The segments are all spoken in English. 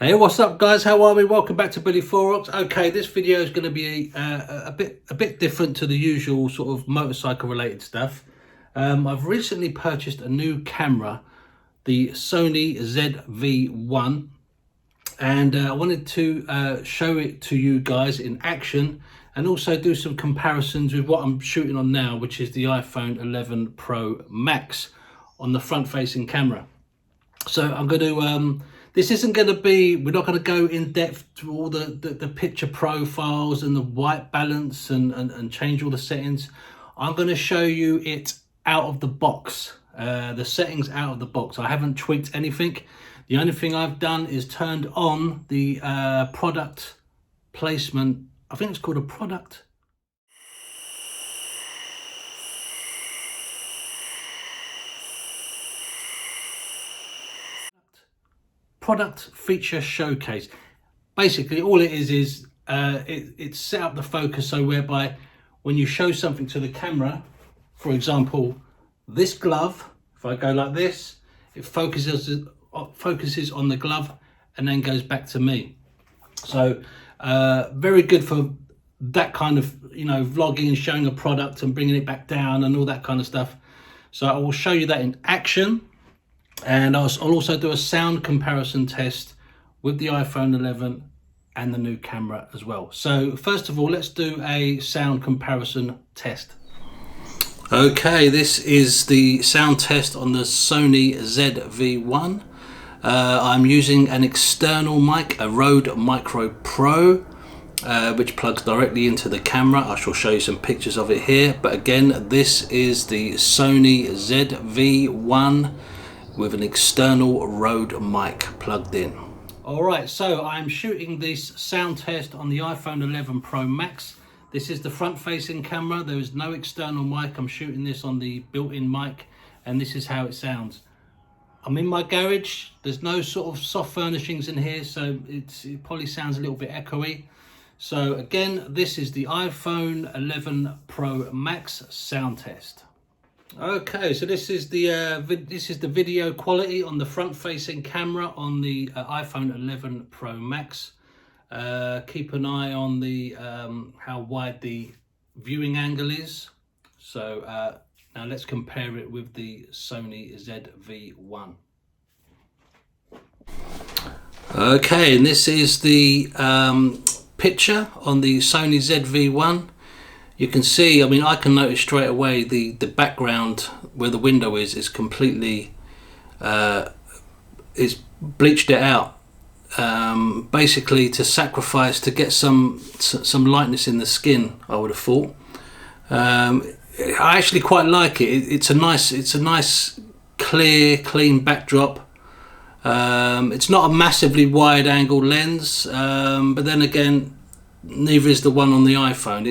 Hey, what's up guys, how are we? Welcome back to Billy Forex. Okay, this video is going to be a bit different to the usual sort of motorcycle related stuff. I've recently purchased a new camera, the Sony ZV1, and I wanted to show it to you guys in action and also do some comparisons with what I'm shooting on now, which is the iPhone 11 Pro Max on the front facing camera. So I'm going to this isn't going to be, we're not going to go in depth to all the picture profiles and the white balance and change all the settings. I'm going to show you it out of the box, the settings out of the box. I haven't tweaked anything. The only thing I've done is turned on the product placement. I think it's called a product feature showcase. Basically all it is it's set up the focus so whereby when you show something to the camera, for example this glove, if I go like this, it focuses on the glove and then goes back to me. So very good for that kind of, you know, vlogging and showing a product and bringing it back down and all that kind of stuff. So I will show you that in action. And I'll also do a sound comparison test with the iPhone 11 and the new camera as well. So first of all, let's do a sound comparison test. Okay, this is the sound test on the Sony ZV1. I'm using an external mic, a Rode Micro Pro, which plugs directly into the camera. I shall show you some pictures of it here. But again, this is the Sony ZV1 with an external Rode mic plugged in. Alright, so I'm shooting this sound test on the iPhone 11 Pro Max. This is the front facing camera. There is no external mic. I'm shooting this on the built-in mic and this is how it sounds. I'm in my garage. There's no sort of soft furnishings in here, so it probably sounds a little bit echoey. So again, this is the iPhone 11 Pro Max sound test. Okay, so this is the video quality on the front-facing camera on the iPhone 11 Pro Max. Keep an eye on the how wide the viewing angle is. So now let's compare it with the Sony ZV1. Okay, and this is the picture on the Sony ZV1. You can see, I mean, I can notice straight away the background where the window is completely, it's bleached it out, basically to sacrifice, to get some lightness in the skin, I would have thought. I actually quite like it. It's a nice clear, clean backdrop. It's not a massively wide angle lens, but then again, neither is the one on the iPhone.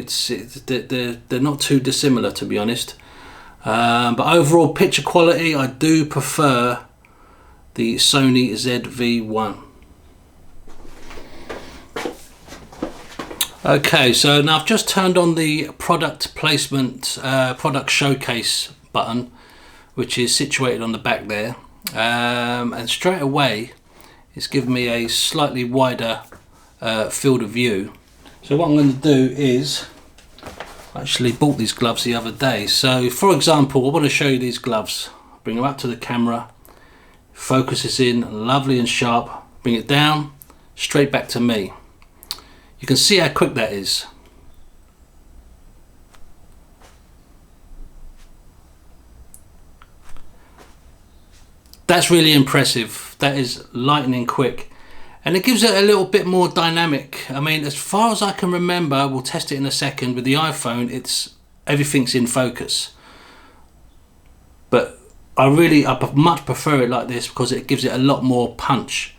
They're not too dissimilar, to be honest. But overall picture quality, I do prefer the Sony ZV1. Okay, so now I've just turned on the product placement, product showcase button, which is situated on the back there, and straight away it's given me a slightly wider field of view. So what I'm going to do is, I actually bought these gloves the other day. So for example, I want to show you these gloves. Bring them up to the camera, focuses in, lovely and sharp, bring it down, straight back to me. You can see how quick that is. That's really impressive. That is lightning quick. And it gives it a little bit more dynamic. I mean, as far as I can remember, we'll test it in a second, with the iPhone, everything's in focus. But I much prefer it like this because it gives it a lot more punch.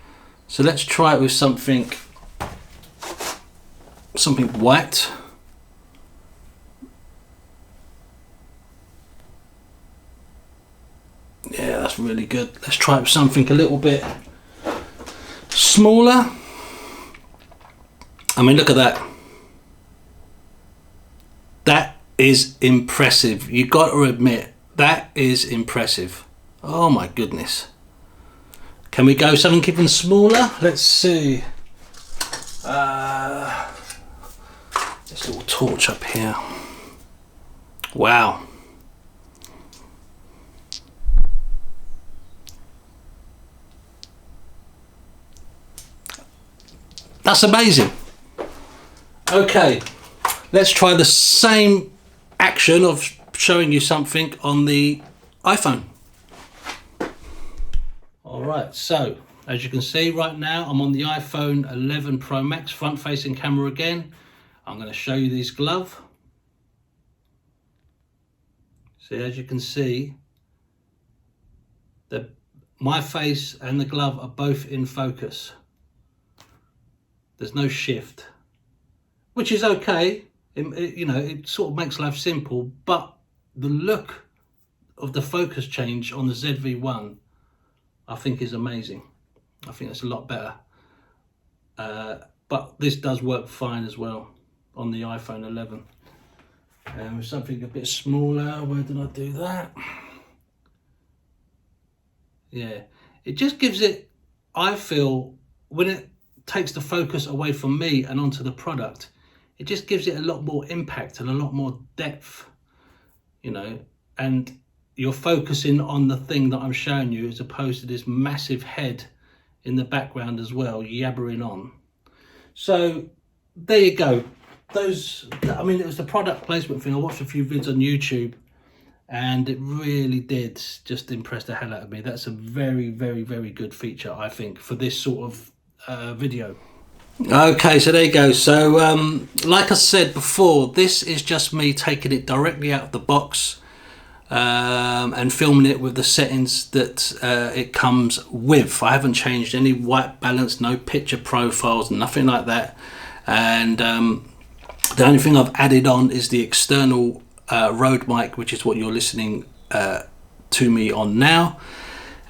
So let's try it with something white. Yeah, that's really good. Let's try it with something a little bit smaller. I mean, look at that. That is impressive. You got to admit, that is impressive. Oh my goodness. Can we go something even smaller? Let's see. This little torch up here. Wow. That's amazing. Okay, let's try the same action of showing you something on the iPhone. Alright, so as you can see right now, I'm on the iPhone 11 Pro Max front facing camera again. I'm going to show you this glove. See, as you can see, my face and the glove are both in focus. There's no shift, which is okay. You know, it sort of makes life simple, but the look of the focus change on the ZV1, I think is amazing. I think it's a lot better. But this does work fine as well on the iPhone 11. Something a bit smaller, where did I do that? Yeah, it just gives it, I feel, when it takes the focus away from me and onto the product, it just gives it a lot more impact and a lot more depth, you know, and you're focusing on the thing that I'm showing you as opposed to this massive head in the background as well, yabbering on. So there you go. Those, I mean, it was the product placement thing. I watched a few vids on YouTube and it really did just impress the hell out of me. That's a very, very, very good feature, I think, for this sort of video. Okay, so there you go. So like I said before, this is just me taking it directly out of the box and filming it with the settings that it comes with. I haven't changed any white balance, no picture profiles, nothing like that. And the only thing I've added on is the external Rode mic, which is what you're listening to me on now.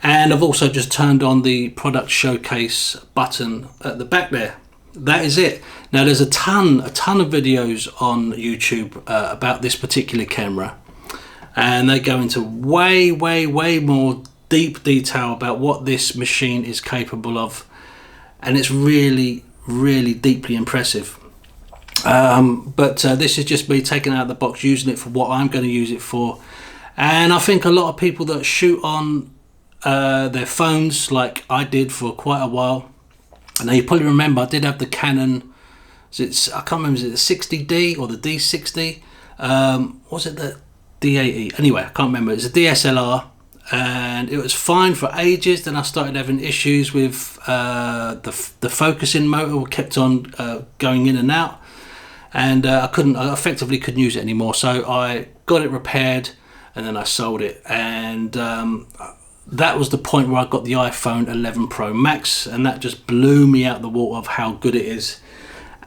And I've also just turned on the product showcase button at the back there. That is it. Now there's a ton of videos on YouTube about this particular camera, and they go into way more deep detail about what this machine is capable of, and it's really deeply impressive. But this is just me taking it out of the box, using it for what I'm going to use it for. And I think a lot of people that shoot on their phones, like I did for quite a while. And now you probably remember I did have the Canon, I can't remember, is it the 60D or the D60? Was it the D80? Anyway, I can't remember. It's a DSLR, and it was fine for ages. Then I started having issues with the focusing motor, kept on going in and out, and I effectively couldn't use it anymore. So I got it repaired, and then I sold it, and that was the point where I got the iPhone 11 Pro Max, and that just blew me out the water of how good it is.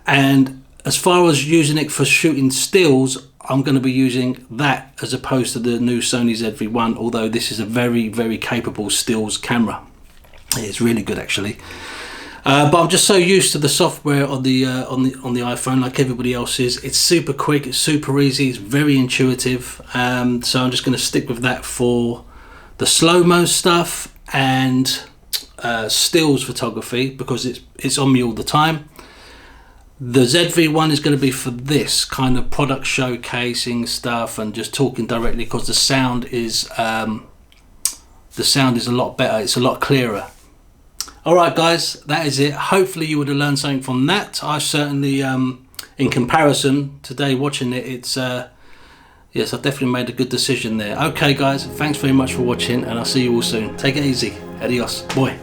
And as far as using it for shooting stills, I'm going to be using that as opposed to the new Sony ZV1, although this is a very capable stills camera. It's really good actually. But I'm just so used to the software on the iPhone, like everybody else is. It's super quick, it's super easy, it's very intuitive. So I'm just going to stick with that for the slow-mo stuff and stills photography, because it's on me all the time. The ZV1 is going to be for this kind of product showcasing stuff and just talking directly, because the sound is a lot better, it's a lot clearer. Alright guys, that is it. Hopefully you would have learned something from that. I certainly, in comparison today watching it, it's yes, I definitely made a good decision there. Okay guys, thanks very much for watching, and I'll see you all soon. Take it easy. Adios. Boy.